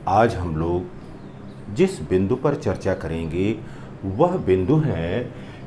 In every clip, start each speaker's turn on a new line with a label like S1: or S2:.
S1: आज हम लोग जिस बिंदु पर चर्चा करेंगे वह बिंदु है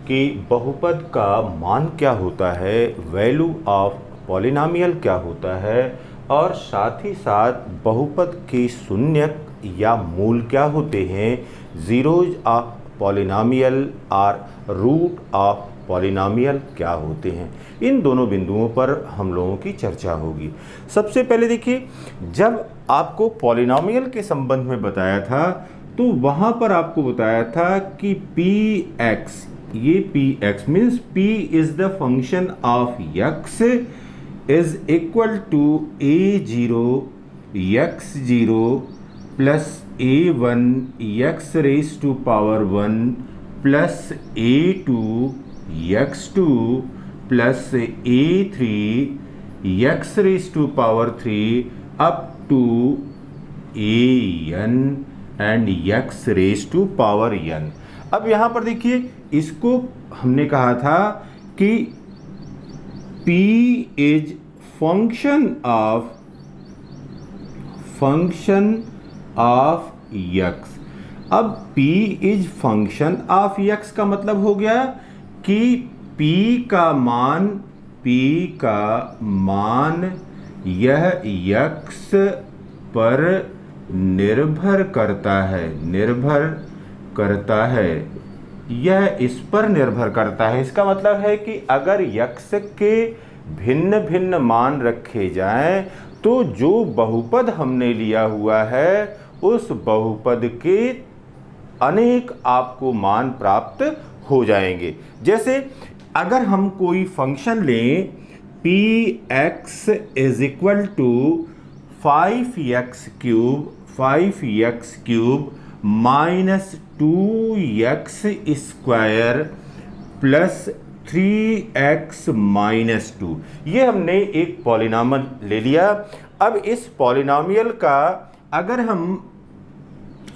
S1: कि बहुपद का मान क्या होता है, वैल्यू ऑफ पॉलिनॉमियल क्या होता है और साथ ही साथ बहुपद के शून्यक या मूल क्या होते हैं, जीरोज ऑफ पॉलिनॉमियल और रूट ऑफ पॉलिनॉमियल क्या होते हैं। इन दोनों बिंदुओं पर हम लोगों की चर्चा होगी। सबसे पहले देखिए, जब आपको पॉलिनॉमियल के संबंध में बताया था तो वहाँ पर आपको बताया था कि px, ये px means p is the function of x is equal to a0 x0 plus a1 x raise to power 1 plus a2 x2 plus a3 x raise to power 3 up to an and x raise to power n। अब यहाँ पर देखिए, इसको हमने कहा था कि p is function of x। अब p is function of x का मतलब हो गया कि p का मान यह x पर निर्भर करता है, यह इस पर निर्भर करता है। इसका मतलब है कि अगर x के भिन्न भिन्न मान रखे जाएं तो जो बहुपद हमने लिया हुआ है उस बहुपद के अनेक आपको मान प्राप्त हो जाएंगे। जैसे अगर हम कोई फंक्शन लें px is equal to 5x cube minus 2x square plus 3x minus 2, ये हमने एक पॉलिनॉमियल ले लिया। अब इस पॉलिनॉमियल का अगर हम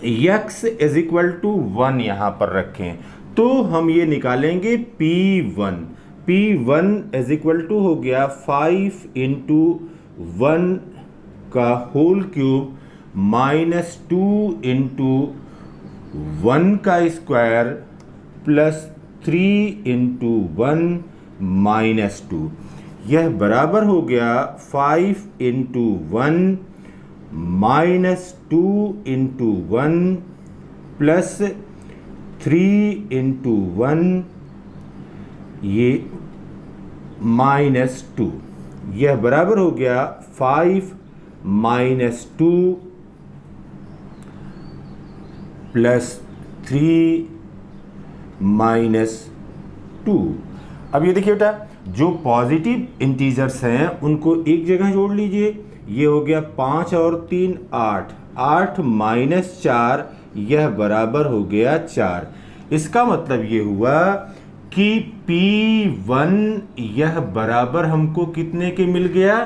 S1: x इज इक्वल टू 1 यहाँ पर रखें तो हम ये निकालेंगे p1 इज इक्वल टू हो गया 5 इंटू 1 का होल क्यूब माइनस 2 इंटू 1 का स्क्वायर प्लस 3 इंटू 1 माइनस 2, यह बराबर हो गया 5 into 1 minus 2 into 1 plus 3 into 1 ये माइनस 2, यह बराबर हो गया 5 माइनस 2 प्लस 3 माइनस 2। अब ये देखिए बेटा, जो पॉजिटिव इंटीजर्स हैं उनको एक जगह जोड़ लीजिए। ये हो गया 5 और 3 8, 8 माइनस 4, यह बराबर हो गया 4। इसका मतलब ये हुआ कि P1 यह बराबर हमको कितने के मिल गया,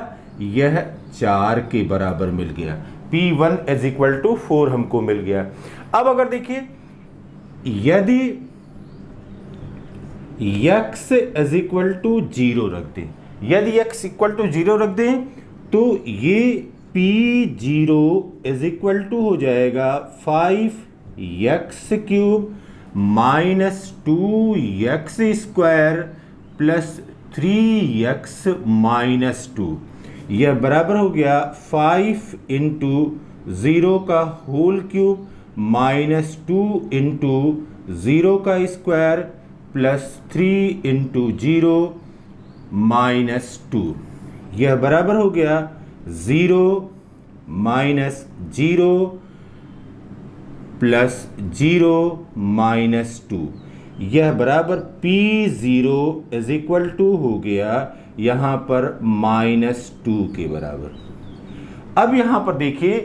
S1: यह 4 के बराबर मिल गया। P1 इज इक्वल टू 4 हमको मिल गया। अब अगर देखिए, यदि x इज इक्वल टू 0 रख दें, यदि x इक्वल टू 0 रख दें तो ये P0 इज इक्वल टू हो जाएगा 5x cube minus 2x square plus 3x minus 2, यह बराबर हो गया 5 इंटू 0 का होल क्यूब माइनस 2 इंटू 0 का स्क्वायर प्लस 3 इंटू 0 माइनस 2, यह बराबर हो गया 0 माइनस 0 प्लस 0 माइनस 2, यह बराबर P0 इज इक्वल टू हो गया यहाँ पर माइनस 2 के बराबर। अब यहाँ पर देखिए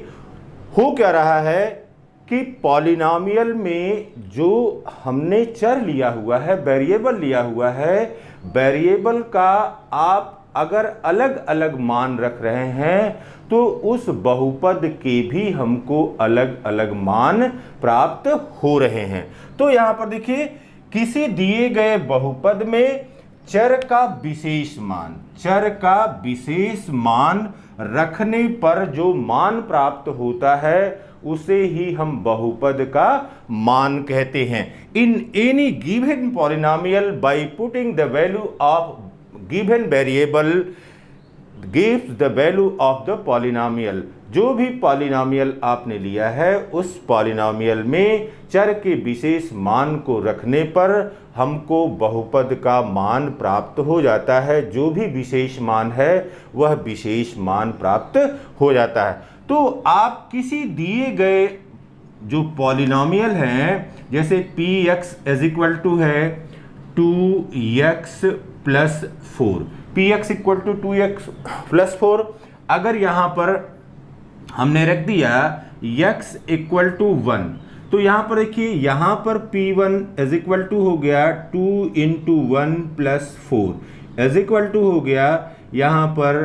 S1: हो क्या रहा है कि पॉलिनॉमियल में जो हमने चर लिया हुआ है, वेरिएबल लिया हुआ है, वेरिएबल का आप अगर अलग अलग मान रख रहे हैं तो उस बहुपद के भी हमको अलग अलग मान प्राप्त हो रहे हैं। तो यहाँ पर देखिए, किसी दिए गए बहुपद में चर का विशेष मान, चर का विशेष मान रखने पर जो मान प्राप्त होता है उसे ही हम बहुपद का मान कहते हैं। In any given polynomial by putting the value of given variable gives the value of the polynomial. जो भी पॉलिनोमियल आपने लिया है उस पॉलिनोमियल में चर के विशेष मान को रखने पर हमको बहुपद का मान प्राप्त हो जाता है। जो भी विशेष मान है वह विशेष मान प्राप्त हो जाता है। तो आप किसी दिए गए जो पॉलिनोमियल हैं, जैसे px इज इक्वल टू है 2x plus 4, px equal to 2x plus 4, अगर यहाँ पर हमने रख दिया x इक्वल टू 1, तो यहाँ पर देखिए, यहाँ पर p1 इज इक्वल टू हो गया 2 into 1 plus 4 is equal to हो गया यहाँ पर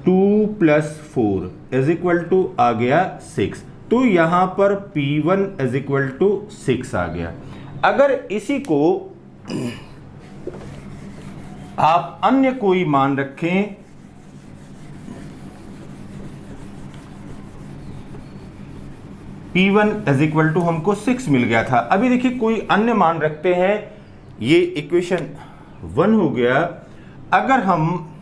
S1: 2 प्लस 4 इज इक्वल टू आ गया 6। तो यहाँ पर p1 इज इक्वल टू 6 आ गया। अगर इसी को आप अन्य कोई मान रखें, P1 इज इक्वल टू हमको 6 मिल गया था। अभी देखिए कोई अन्य मान रखते हैं, ये इक्वेशन 1 हो गया। अगर हम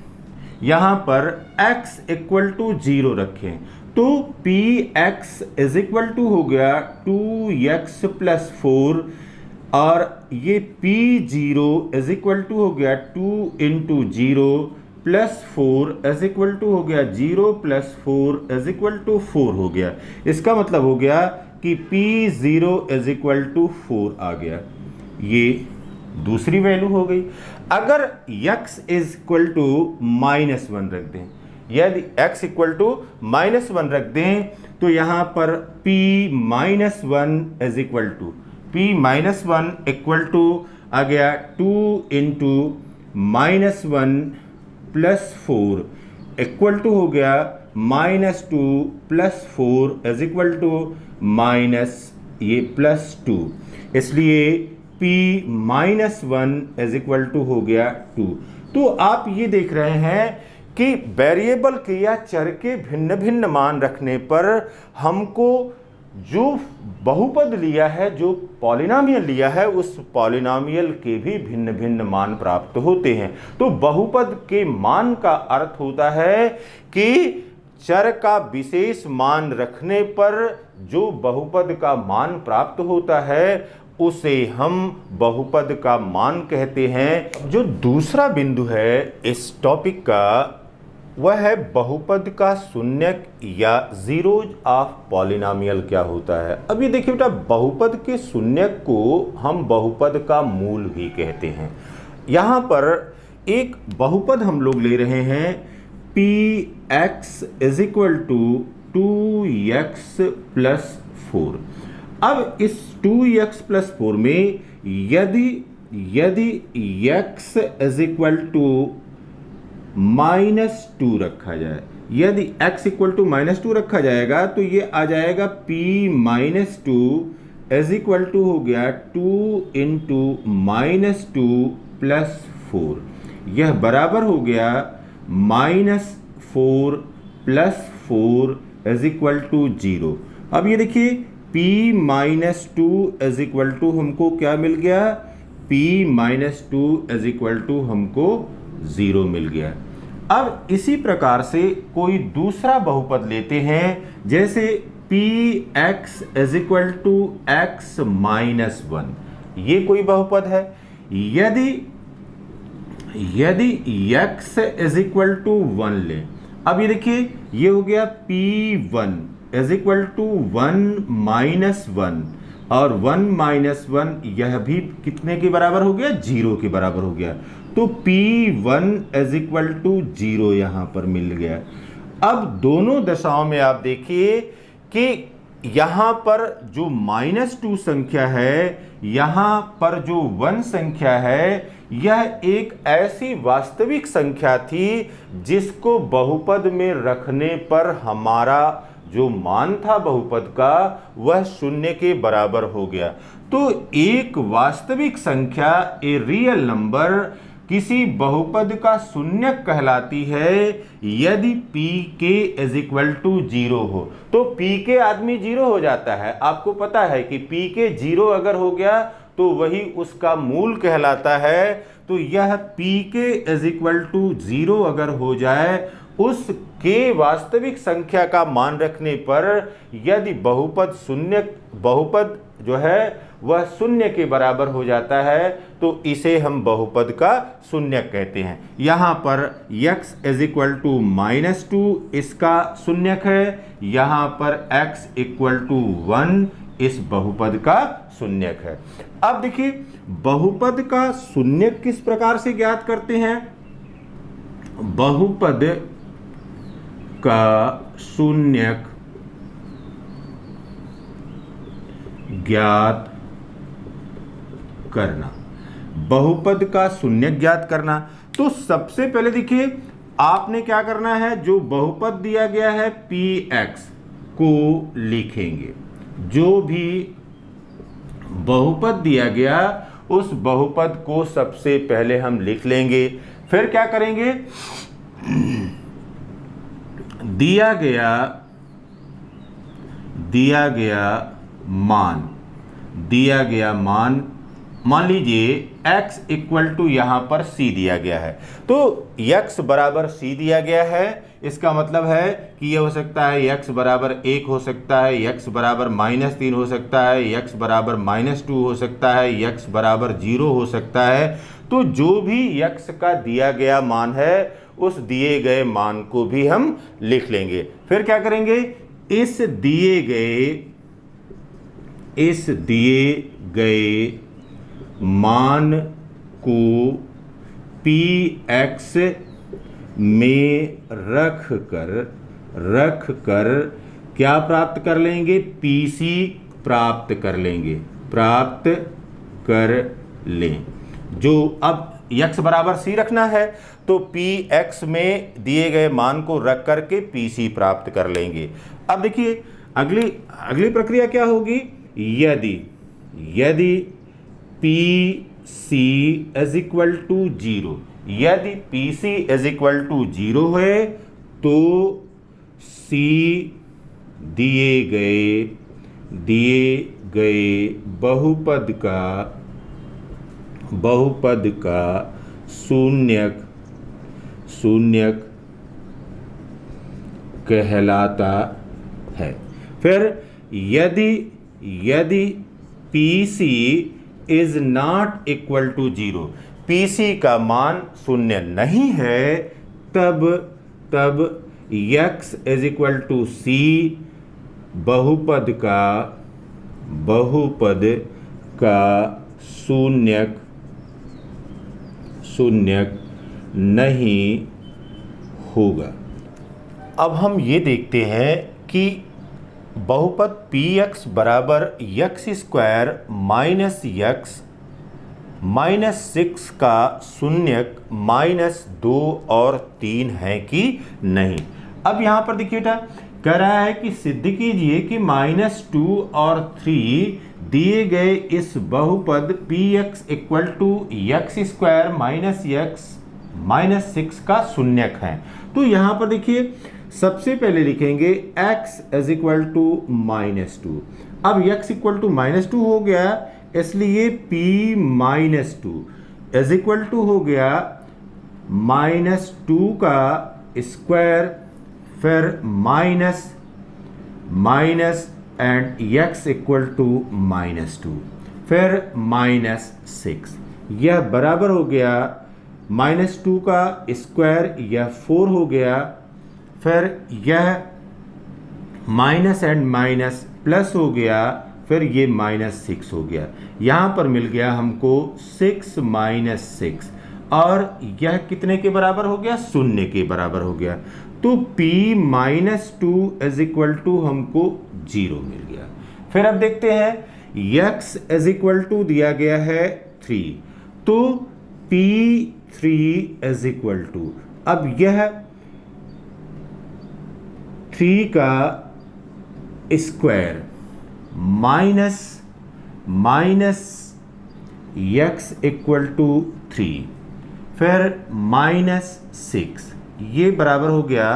S1: यहां पर x इक्वल टू 0 रखें तो px इज इक्वल टू हो गया 2x प्लस 4, और ये p0 इज इक्वल टू हो गया 2 into 0 plus 4 is equal to हो गया 0 प्लस 4 इज इक्वल टू 4 हो गया। इसका मतलब हो गया कि p0 इज इक्वल टू 4 आ गया। ये दूसरी वैल्यू हो गई। अगर x इज इक्वल टू -1 रख दें, यदि x इक्वल टू -1 रख दें तो यहां पर p-1 is equal to p-1 equal to आ गया 2 इंटू -1 प्लस 4 इक्वल टू हो गया -2 प्लस 4 इज इक्वल टू ये प्लस 2, इसलिए p-1 इज इक्वल टू हो गया 2। तो आप ये देख रहे हैं कि वेरिएबल के या चर के भिन्न भिन्न मान रखने पर हमको जो बहुपद लिया है, जो पॉलिनोमियल लिया है, उस पॉलिनोमियल के भी भिन्न भिन्न मान प्राप्त होते हैं। तो बहुपद के मान का अर्थ होता है कि चर का विशेष मान रखने पर जो बहुपद का मान प्राप्त होता है उसे हम बहुपद का मान कहते हैं। जो दूसरा बिंदु है इस टॉपिक का वह है बहुपद का शून्यक या जीरोज ऑफ पॉलिनोमियल क्या होता है। अब ये देखिए बेटा, बहुपद के शून्यक को हम बहुपद का मूल भी कहते हैं। यहाँ पर एक बहुपद हम लोग ले रहे हैं px is equal to 2x plus 4। अब इस 2x प्लस 4 में यदि x इज इक्वल टू -2 रखा जाए, यदि x इक्वल टू -2 रखा जाएगा तो ये आ जाएगा p-2 इज इक्वल टू हो गया 2 इंटू -2 प्लस 4। यह बराबर हो गया -4 प्लस 4 इज इक्वल टू 0। अब ये देखिए p-2 इज इक्वल टू हमको क्या मिल गया, p-2 इज इक्वल टू हमको 0 मिल गया। अब इसी प्रकार से कोई दूसरा बहुपद लेते हैं, जैसे px is equal to x-1। ये कोई बहुपद है। यदि x इज इक्वल टू 1 ले, अब ये देखिए ये हो गया p1 इज इक्वल टू 1-1, और 1-1 यह भी कितने के बराबर हो गया, 0 के बराबर हो गया। तो p1 इज इक्वल टू 0 यहां पर मिल गया। अब दोनों दशाओं में आप देखिए कि यहां पर जो -2 संख्या है, यहां पर जो 1 संख्या है, यह एक ऐसी वास्तविक संख्या थी जिसको बहुपद में रखने पर हमारा जो मान था बहुपद का वह शून्य के बराबर हो गया। तो एक वास्तविक संख्या, ए रियल नंबर, किसी बहुपद का शून्यक कहलाती है यदि पी के इज इक्वल टू 0 हो। तो पी के आदमी 0 हो जाता है। आपको पता है कि पी के 0 अगर हो गया तो वही उसका मूल कहलाता है। तो यह पी के इज इक्वल टू 0 अगर हो जाए, उस के वास्तविक संख्या का मान रखने पर यदि बहुपद जो है वह शून्य के बराबर हो जाता है तो इसे हम बहुपद का शून्यक कहते हैं। यहाँ पर x इज इक्वल टू -2 इसका शून्यक है, यहाँ पर x इक्वल टू 1 इस बहुपद का शून्यक है। अब देखिए बहुपद का शून्यक किस प्रकार से ज्ञात करते हैं। बहुपद का शून्यक ज्ञात करना, बहुपद का शून्यक ज्ञात करना। तो सबसे पहले देखिए आपने क्या करना है, जो बहुपद दिया गया है px को लिखेंगे। जो भी बहुपद दिया गया उस बहुपद को सबसे पहले हम लिख लेंगे। फिर क्या करेंगे, दिया गया मान मान लीजिए x इक्वल टू यहाँ पर c दिया गया है। तो x बराबर c दिया गया है, इसका मतलब है कि यह हो सकता है x बराबर 1 हो सकता है, x बराबर -3 हो सकता है, x बराबर -2 हो सकता है, x बराबर 0 हो सकता है। तो जो भी x का दिया गया मान है उस दिए गए मान को भी हम लिख लेंगे। फिर क्या करेंगे, इस दिए गए मान को px में रख कर क्या प्राप्त कर लेंगे, pc प्राप्त कर लें। जो अब x बराबर c रखना है तो px में दिए गए मान को रख करके pc प्राप्त कर लेंगे। अब देखिए अगली प्रक्रिया क्या होगी, यदि pc इज इक्वल टू 0, यदि pc इज इक्वल टू 0 है तो c दिए गए बहुपद का शून्यक कहलाता है। फिर यदि pc is not equal to 0, pc का मान शून्य नहीं है, तब x is equal to c बहुपद का शून्यक नहीं होगा। अब हम ये देखते हैं कि बहुपद px बराबर x² -6 का शून्यक -2 और 3 है कि नहीं। अब यहाँ पर देखिए कह रहा है कि सिद्ध कीजिए कि -2 और 3 दिए गए इस बहुपद px इक्वल टू x² -6 का शून्यक है। तो यहाँ पर देखिए सबसे पहले लिखेंगे x इज इक्वल टू -2। अब x इक्वल टू -2 हो गया, इसलिए p -2 इज इक्वल टू हो गया -2 का स्क्वायर, फिर minus and x equal to -2, फिर -6। यह बराबर हो गया -2 का स्क्वायर, यह 4 हो गया, फिर यह माइनस एंड माइनस प्लस हो गया, फिर ये -6 हो गया। यहाँ पर मिल गया हमको 6 - 6 और यह कितने के बराबर हो गया, 0 के बराबर हो गया। तो p -2 इज इक्वल टू हमको 0 मिल गया। फिर अब देखते हैं x इज इक्वल टू दिया गया है 3, तो p3 इज इक्वल टू, अब यह 3 का square minus x equal to 3, फिर -6, ये बराबर हो गया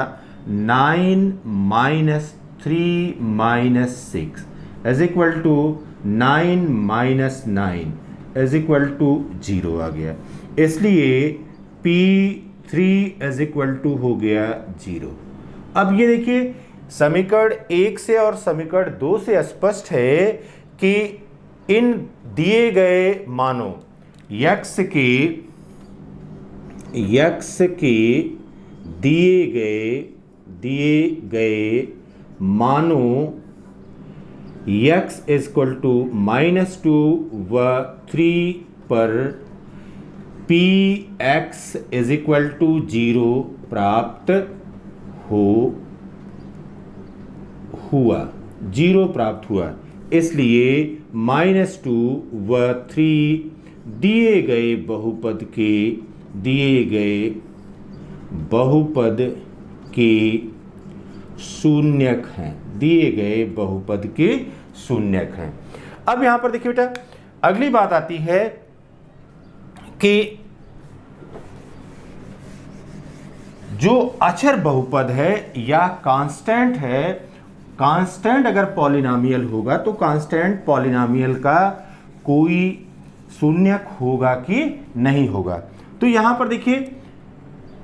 S1: 9 minus 3 minus 6 is equal to 9 minus 9 is equal to 0 आ गया। इसलिए P3 इज इक्वल टू हो गया 0। अब ये देखिए समीकरण 1 से और समीकरण 2 से स्पष्ट है कि इन दिए गए मानों x के दिए गए मानों x इज इक्वल टू -2 व 3 पर Px इज इक्वल टू 0 प्राप्त हुआ। इसलिए -2 व 3 दिए गए बहुपद के शून्यक हैं, अब यहां पर देखिए बेटा अगली बात आती है कि जो अचर बहुपद है या कांस्टेंट है, कांस्टेंट अगर पॉलिनोमियल होगा तो कांस्टेंट पॉलिनोमियल का कोई शून्यक होगा कि नहीं होगा। तो यहां पर देखिए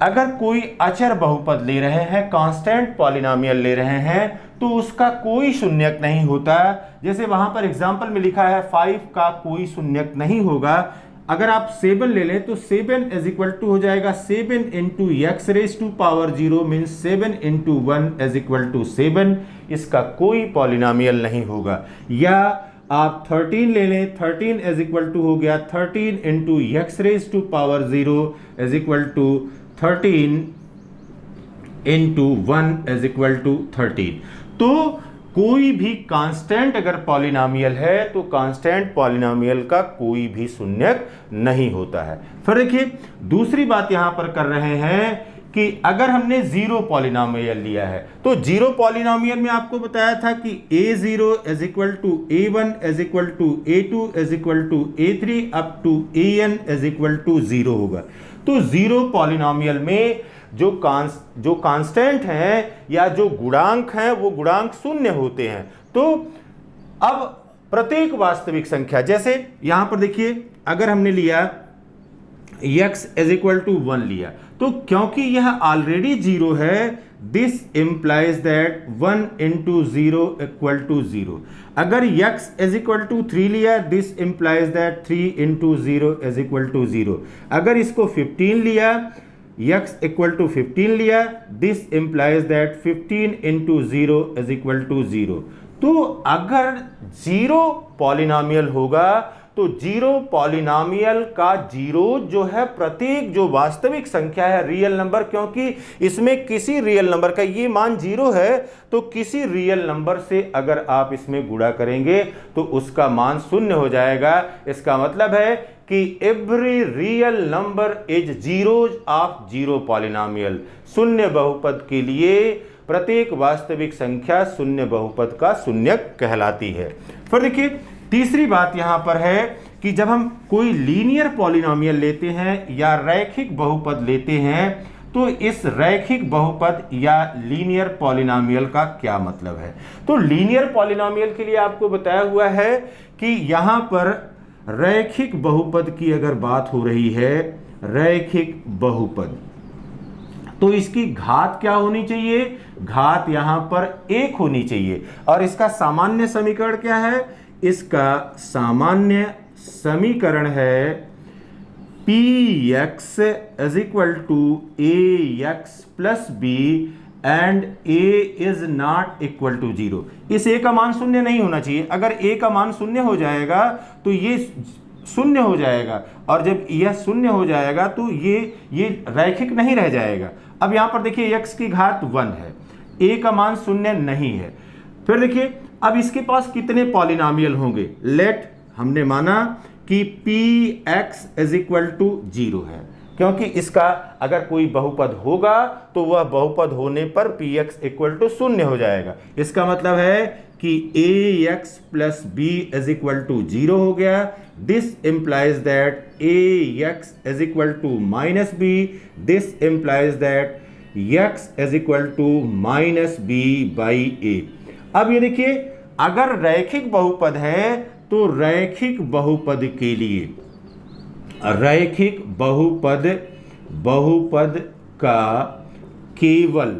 S1: अगर कोई अचर बहुपद ले रहे हैं, कांस्टेंट पॉलिनोमियल ले रहे हैं, तो उसका कोई शून्यक नहीं होता। जैसे वहां पर एग्जांपल में लिखा है 5 का कोई शून्यक नहीं होगा। अगर आप 7 ले लें तो 7 इज इक्वल टू हो जाएगा 7 into x raise to power 0 means 7 into 1 is equal to 7। इसका कोई पॉलिनोमियल नहीं होगा। या आप 13 ले लें, 13 इज इक्वल टू हो गया 13 into x raise to power 0 is equal to 13 into 1 is equal to 13। तो कोई भी कांस्टेंट अगर पॉलिनोमियल है तो कांस्टेंट पॉलिनोमियल का कोई भी शून्यक नहीं होता है। फिर देखिए दूसरी बात यहां पर कर रहे हैं कि अगर हमने जीरो पॉलिनोमियल लिया है तो जीरो पॉलिनोमियल में आपको बताया था कि a0 is equal to a1 is equal to a2 is equal to a3 up to an is equal to 0 होगा। तो जीरो पॉलिनोमियल में जो कांस्टेंट हैं या जो गुणांक हैं वो गुणांक शून्य होते हैं। तो अब प्रत्येक वास्तविक संख्या, जैसे यहां पर देखिए अगर हमने लिया x इज इक्वल टू 1 लिया तो क्योंकि यह ऑलरेडी 0 है, this implies that 1 into 0 equal to 0। अगर x इज इक्वल टू 3 लिया, this implies that 3 into 0 is equal to 0। अगर इसको 15 लिया, x इक्वल टू 15 लिया, this implies that 15 into 0 is equal to 0। तो अगर जीरो पॉलिनोमियल होगा तो जीरो पॉलिनोमियल का जीरो जो है प्रत्येक जो वास्तविक संख्या है रियल नंबर, क्योंकि इसमें किसी रियल नंबर का ये मान जीरो है तो किसी रियल नंबर से अगर आप इसमें गुणा करेंगे तो उसका मान शून्य हो जाएगा। इसका मतलब है कि every real number is zeros of zero polynomial. शून्य बहुपद के लिए प्रत्येक वास्तविक संख्या शून्य बहुपद का शून्यक कहलाती है। फिर देखिए तीसरी बात यहां पर है कि जब हम कोई लीनियर पॉलिनोमियल लेते हैं या रैखिक बहुपद लेते हैं तो इस रैखिक बहुपद या लीनियर पॉलिनोमियल का क्या मतलब है। तो लीनियर पॉलिनोमियल के लिए आपको बताया हुआ है कि यहां पर रैखिक बहुपद की अगर बात हो रही है, रैखिक बहुपद, तो इसकी घात क्या होनी चाहिए, घात यहां पर 1 होनी चाहिए। और इसका सामान्य समीकरण क्या है, इसका सामान्य समीकरण है px is equal to ax plus b and a is not equal to 0। इस a का मान शून्य नहीं होना चाहिए। अगर a का मान शून्य हो जाएगा तो ये शून्य हो जाएगा, और जब यह शून्य हो जाएगा तो ये रैखिक नहीं रह जाएगा। अब यहां पर देखिए x की घात 1 है, a का मान शून्य नहीं है। फिर देखिए अब इसके पास कितने पॉलिनोमियल होंगे। लेट हमने माना कि px इज इक्वल टू 0 है, क्योंकि इसका अगर कोई बहुपद होगा तो वह बहुपद होने पर px इक्वल टू 0 हो जाएगा। इसका मतलब है कि ax plus B is equal to 0 हो गया। This implies that ax is equal to minus B, this implies that x is equal to minus B by A. अब ये देखिए, अगर रैखिक बहुपद है तो रैखिक बहुपद के लिए रैखिक बहुपद का केवल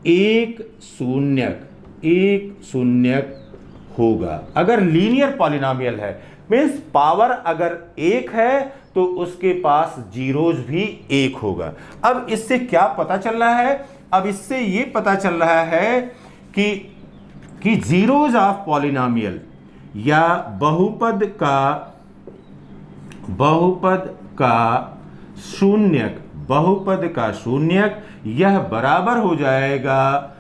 S1: एक शून्यक होगा। अगर लीनियर पॉलिनॉमियल है, मीन्स पावर अगर एक है तो उसके पास जीरोज भी एक होगा। अब इससे क्या पता चल रहा है? अब इससे ये पता चल रहा है कि जीरोज ऑफ पॉलिनॉमियल या बहुपद का शून्यक यह बराबर हो जाएगा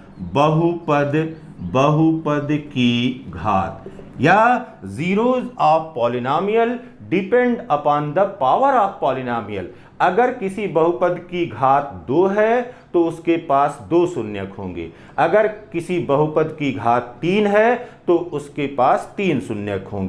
S1: बहुपद की घात, या zeros of polynomial depend upon the power of polynomial. अगर किसी बहुपद की घात 2 है तो उसके पास 2 शून्यक होंगे, अगर किसी बहुपद की घात 3 है तो उसके पास 3 शून्यक होंगे।